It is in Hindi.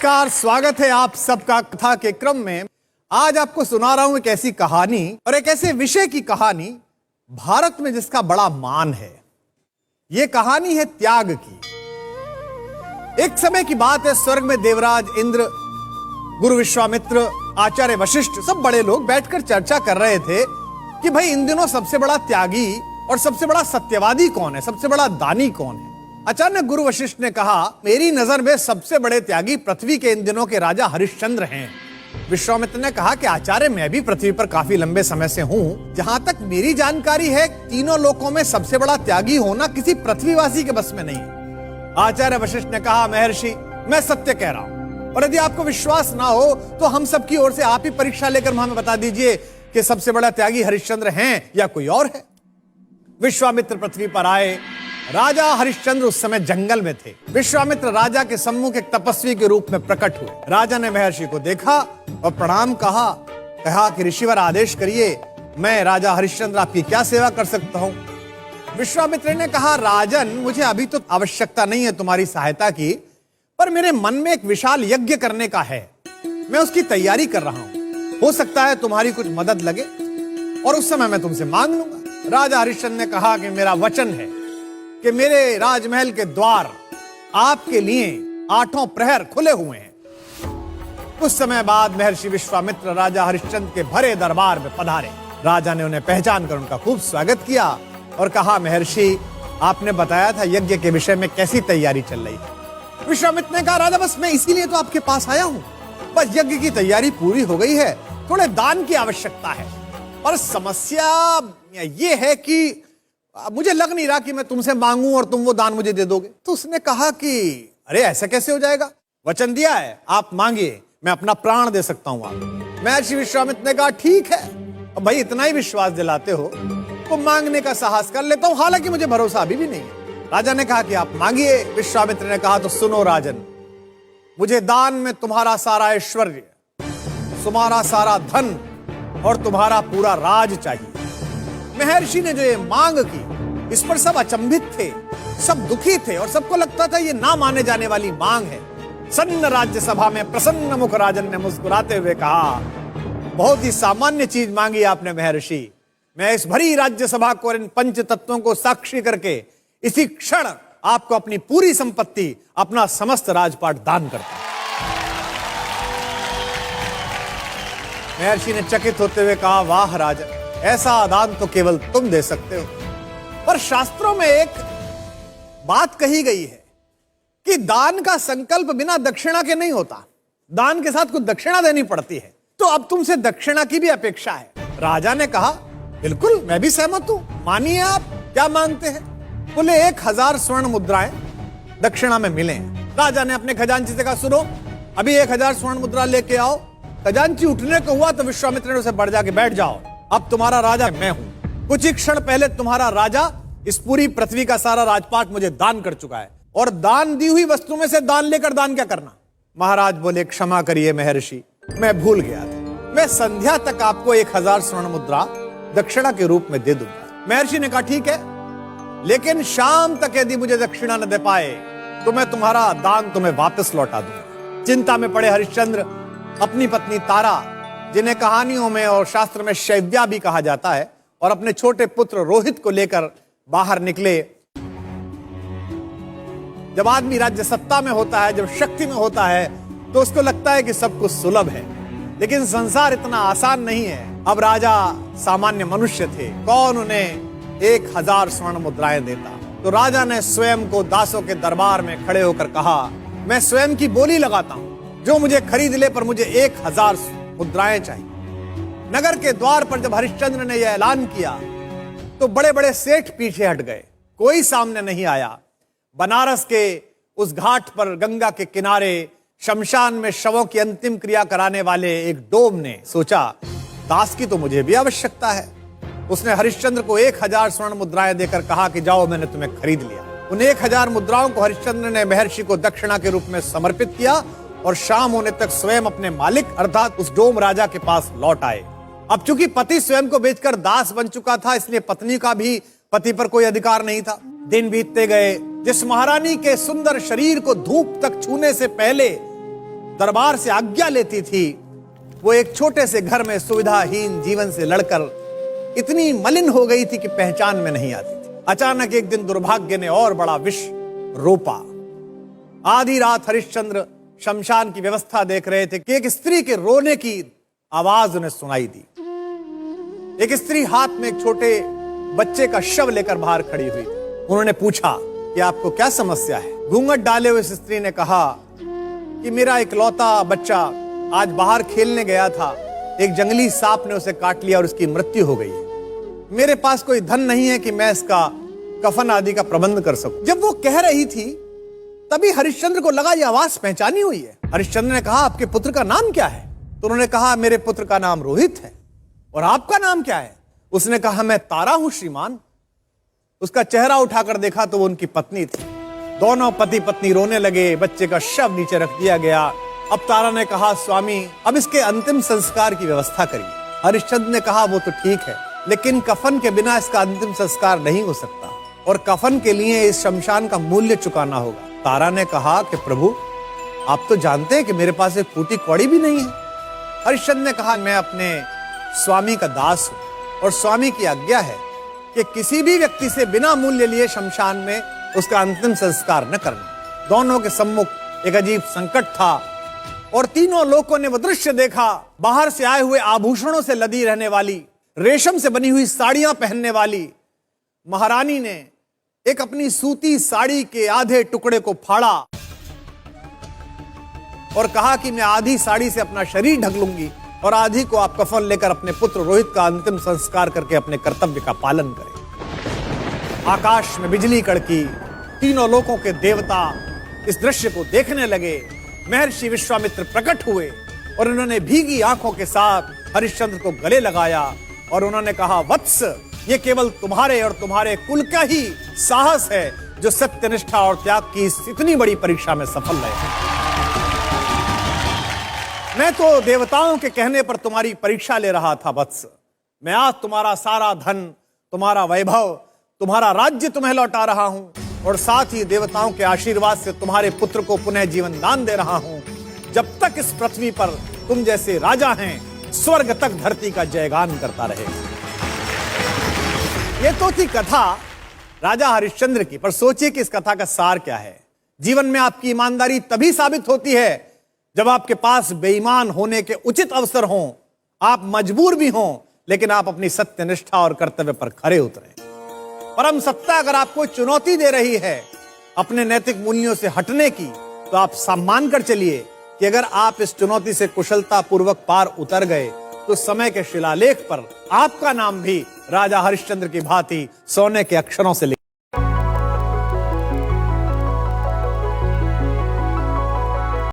नमस्कार, स्वागत है आप सबका कथा के क्रम में। आज आपको सुना रहा हूं एक ऐसी कहानी और एक ऐसे विषय की कहानी भारत में जिसका बड़ा मान है। यह कहानी है त्याग की। एक समय की बात है, स्वर्ग में देवराज इंद्र, गुरु विश्वामित्र, आचार्य वशिष्ठ, सब बड़े लोग बैठकर चर्चा कर रहे थे कि भाई इन दिनों सबसे बड़ा त्यागी और सबसे बड़ा सत्यवादी कौन है, सबसे बड़ा दानी कौन है। अचानक गुरु वशिष्ठ ने कहा, मेरी नजर में सबसे बड़े त्यागी पृथ्वी के इन दिनों के राजा हरिश्चंद्र हैं। विश्वामित्र ने कहा कि आचार्य, मैं भी पृथ्वी पर काफी लंबे समय से हूं। जहां तक मेरी जानकारी है, तीनों लोकों में सबसे बड़ा त्यागी होना किसी पृथ्वीवासी के बस में नहीं है। आचार्य वशिष्ठ ने कहा, महर्षि, मैं सत्य कह रहा हूं और यदि आपको विश्वास ना हो तो हम सब की ओर से आप ही परीक्षा लेकर हमें बता दीजिए कि सबसे बड़ा त्यागी हरिश्चंद्र हैं या कोई और है। विश्वामित्र पृथ्वी पर आए। राजा हरिश्चंद्र उस समय जंगल में थे। विश्वामित्र राजा के सम्मुख एक तपस्वी के रूप में प्रकट हुए। राजा ने महर्षि को देखा और प्रणाम कहा कि ऋषिवर आदेश करिए, मैं राजा हरिश्चंद्र आपकी क्या सेवा कर सकता हूं। विश्वामित्र ने कहा, राजन, मुझे अभी तो आवश्यकता नहीं है तुम्हारी सहायता की, पर मेरे मन में एक विशाल यज्ञ करने का है। मैं उसकी तैयारी कर रहा हूं। हो सकता है तुम्हारी कुछ मदद लगे और उस समय मैं तुमसे मांग लूंगा। राजा हरिश्चंद्र ने कहा कि मेरा वचन है कि मेरे राजमहल के द्वार आपके लिए 8 प्रहर खुले हुए हैं। कुछ समय बाद महर्षि विश्वामित्र राजा हरिश्चंद्र के भरे दरबार में पधारे। राजा ने उन्हें पहचान कर उनका खूब स्वागत किया और कहा, महर्षि, आपने बताया था यज्ञ के विषय में कैसी तैयारी चल रही है। विश्वामित्र ने कहा, राजा, बस मैं इसीलिए तो आपके पास आया हूं। बस यज्ञ की तैयारी पूरी हो गई है, थोड़े दान की आवश्यकता है। पर समस्या यह है कि मुझे लग नहीं रहा कि मैं तुमसे मांगूं और तुम वो दान मुझे दे दोगे। तो उसने कहा कि अरे, ऐसा कैसे हो जाएगा? वचन दिया है, आप मांगिए, मैं अपना प्राण दे सकता हूं आपको। महर्षि विश्वामित्र ने कहा, ठीक है, अब भाई इतना ही विश्वास दिलाते हो तो मांगने का साहस कर लेता हूं, हालांकि मुझे भरोसा अभी भी नहीं है। राजा ने कहा कि आप मांगिए। विश्वामित्र ने कहा, तो सुनो राजन, मुझे दान में तुम्हारा सारा ऐश्वर्य, तुम्हारा सारा धन और तुम्हारा पूरा राज चाहिए। महर्षि ने जो ये मांग की, इस पर सब अचंभित थे, सब दुखी थे और सबको लगता था ये ना माने जाने वाली मांग है। सन्न राज्यसभा में प्रसन्न मुख राजन ने मुस्कुराते हुए कहा, बहुत ही सामान्य चीज मांगी आपने महर्षि। मैं इस भरी राज्यसभा को और इन पंच तत्वों को साक्षी करके इसी क्षण आपको अपनी पूरी संपत्ति, अपना समस्त राजपाट दान करता हूं। महर्षि ने चकित होते हुए कहा, वाह राजन, ऐसा दान तो केवल तुम दे सकते हो। पर शास्त्रों में एक बात कही गई है कि दान का संकल्प बिना दक्षिणा के नहीं होता, दान के साथ कुछ दक्षिणा देनी पड़ती है। तो अब तुमसे दक्षिणा की भी अपेक्षा है। राजा ने कहा, बिल्कुल, मैं भी सहमत हूं, मानिए, आप क्या मांगते हैं? बोले, 1000 स्वर्ण मुद्राएं दक्षिणा में मिले। राजा ने अपने खजांची से कहा, सुनो, अभी 1000 स्वर्ण मुद्रा लेके आओ। खजांची उठने को हुआ तो विश्वामित्र ने उसे बढ़ जाके, बैठ जाओ, अब तुम्हारा राजा मैं हूं। कुछ ही क्षण पहले तुम्हारा राजा इस पूरी पृथ्वी का सारा राजपाट मुझे दान कर चुका है, और दान दी हुई वस्तु में से दान लेकर दान क्या करना? महाराज बोले, क्षमा करिए महर्षि, मैं भूल गया था। मैं संध्या तक आपको 1000 स्वर्ण मुद्रा दक्षिणा के रूप में दे दूंगा। महर्षि ने कहा, ठीक है, लेकिन शाम तक यदि मुझे दक्षिणा न दे पाए तो मैं तुम्हारा दान तुम्हें वापस लौटा दूंगा। चिंता में पड़े हरिश्चंद्र अपनी पत्नी तारा, जिन्हें कहानियों में और शास्त्र में शैव्या भी कहा जाता है, और अपने छोटे पुत्र रोहित को लेकर बाहर निकले। जब आदमी राज्य सत्ता में होता है, जब शक्ति में होता है, तो उसको लगता है कि सब कुछ सुलभ है, लेकिन संसार इतना आसान नहीं है। अब राजा सामान्य मनुष्य थे, कौन उन्हें 1000 स्वर्ण मुद्राएं देता? तो राजा ने स्वयं को दासों के दरबार में खड़े होकर कहा, मैं स्वयं की बोली लगाता हूं, जो मुझे खरीद ले, पर मुझे 1000 मुद्राएं चाहिए। नगर के द्वार पर जब हरिश्चंद्र ने यह ऐलान किया तो बड़े बड़े सेठ पीछे हट गए, कोई सामने नहीं आया। बनारस के उस घाट पर, गंगा के किनारे, शमशान में शवों की अंतिम क्रिया कराने वाले एक डोम ने सोचा, दास की तो मुझे भी आवश्यकता है। उसने हरिश्चंद्र को 1000 स्वर्ण मुद्राएं देकर कहा कि जाओ, मैंने तुम्हें खरीद लिया। उन 1000 मुद्राओं को हरिश्चंद्र ने महर्षि को दक्षिणा के रूप में समर्पित किया और शाम होने तक स्वयं अपने मालिक अर्थात उस डोम राजा के पास लौट आए। अब चूंकि पति स्वयं को बेचकर दास बन चुका था, इसलिए पत्नी का भी पति पर कोई अधिकार नहीं था। दिन बीतते गए। जिस महारानी के सुंदर शरीर को धूप तक छूने से पहले दरबार से आज्ञा लेती थी, वो एक छोटे से घर में सुविधाहीन जीवन से लड़कर इतनी मलिन हो गई थी कि पहचान में नहीं आती थी। अचानक एक दिन दुर्भाग्य ने और बड़ा विष रोपा। आधी रात हरिश्चंद्र शमशान की व्यवस्था देख रहे थे कि एक स्त्री के रोने की आवाज उन्हें सुनाई दी। एक स्त्री हाथ में एक छोटे बच्चे का शव लेकर बाहर खड़ी हुई। उन्होंने पूछा कि आपको क्या समस्या है। घूंघट डाले हुए इस स्त्री ने कहा कि मेरा इकलौता बच्चा आज बाहर खेलने गया था, एक जंगली सांप ने उसे काट लिया और उसकी मृत्यु हो गई है। मेरे पास कोई धन नहीं है कि मैं इसका कफन आदि का प्रबंध कर सकूं। जब वो कह रही थी तभी हरिश्चंद्र को लगा ये आवाज पहचानी हुई है। हरिश्चंद्र ने कहा आपके पुत्र का नाम क्या है? तो उन्होंने कहा मेरे पुत्र का नाम रोहित है। और आपका नाम क्या है? उसने कहा मैं तारा हूं श्रीमान। उसका चेहरा उठाकर देखा तो वो उनकी पत्नी थी। दोनों पति पत्नी रोने लगे। बच्चे का शव नीचे रख दिया गया। अब तारा ने कहा स्वामी अब इसके अंतिम संस्कार की व्यवस्था करिए। हरिश्चंद्र ने कहा वो तो ठीक है, लेकिन कफन के बिना इसका अंतिम संस्कार नहीं हो सकता और कफन के लिए इस शमशान का मूल्य चुकाना होगा। तारा ने कहा कि प्रभु आप तो जानते हैं कि मेरे पास एक फूटी कौड़ी भी नहीं है। हरिश्चंद्र ने कहा मैं अपने स्वामी का दास हूं और स्वामी की आज्ञा है कि किसी भी व्यक्ति से बिना मूल्य लिए शमशान में उसका अंतिम संस्कार न करना। दोनों के सम्मुख एक अजीब संकट था और तीनों लोगों ने वो दृश्य देखा। बाहर से आए हुए आभूषणों से लदी रहने वाली, रेशम से बनी हुई साड़ियां पहनने वाली महारानी ने एक अपनी सूती साड़ी के आधे टुकड़े को फाड़ा और कहा कि मैं आधी साड़ी से अपना शरीर ढक लूंगी और आधी को आप कफन लेकर अपने पुत्र रोहित का अंतिम संस्कार करके अपने कर्तव्य का पालन करें। आकाश में बिजली कड़की। तीनों लोकों के देवता इस दृश्य को देखने लगे। महर्षि विश्वामित्र प्रकट हुए और उन्होंने भीगी आंखों के साथ हरिश्चंद्र को गले लगाया और उन्होंने कहा वत्स ये केवल तुम्हारे और तुम्हारे कुल का ही साहस है जो सत्यनिष्ठा और त्याग की इस इतनी बड़ी परीक्षा में सफल रहे। मैं तो देवताओं के कहने पर तुम्हारी परीक्षा ले रहा था वत्स। मैं आज तुम्हारा सारा धन, तुम्हारा वैभव, तुम्हारा राज्य तुम्हें लौटा रहा हूं और साथ ही देवताओं के आशीर्वाद से तुम्हारे पुत्र को पुनः जीवन दान दे रहा हूं। जब तक इस पृथ्वी पर तुम जैसे राजा हैं, स्वर्ग तक धरती का जयगान करता रहेगा। ये तो थी कथा राजा हरिश्चंद्र की, पर सोचिए कि इस कथा का सार क्या है। जीवन में आपकी ईमानदारी तभी साबित होती है जब आपके पास बेईमान होने के उचित अवसर हों, आप मजबूर भी हों, लेकिन आप अपनी सत्यनिष्ठा और कर्तव्य पर खरे उतरें। परम सत्ता अगर आपको चुनौती दे रही है अपने नैतिक मूल्यों से हटने की, तो आप सम्मान कर चलिए कि अगर आप इस चुनौती से कुशलता पूर्वक पार उतर गए तो समय के शिलालेख पर आपका नाम भी राजा हरिश्चंद्र की भांति सोने के अक्षरों से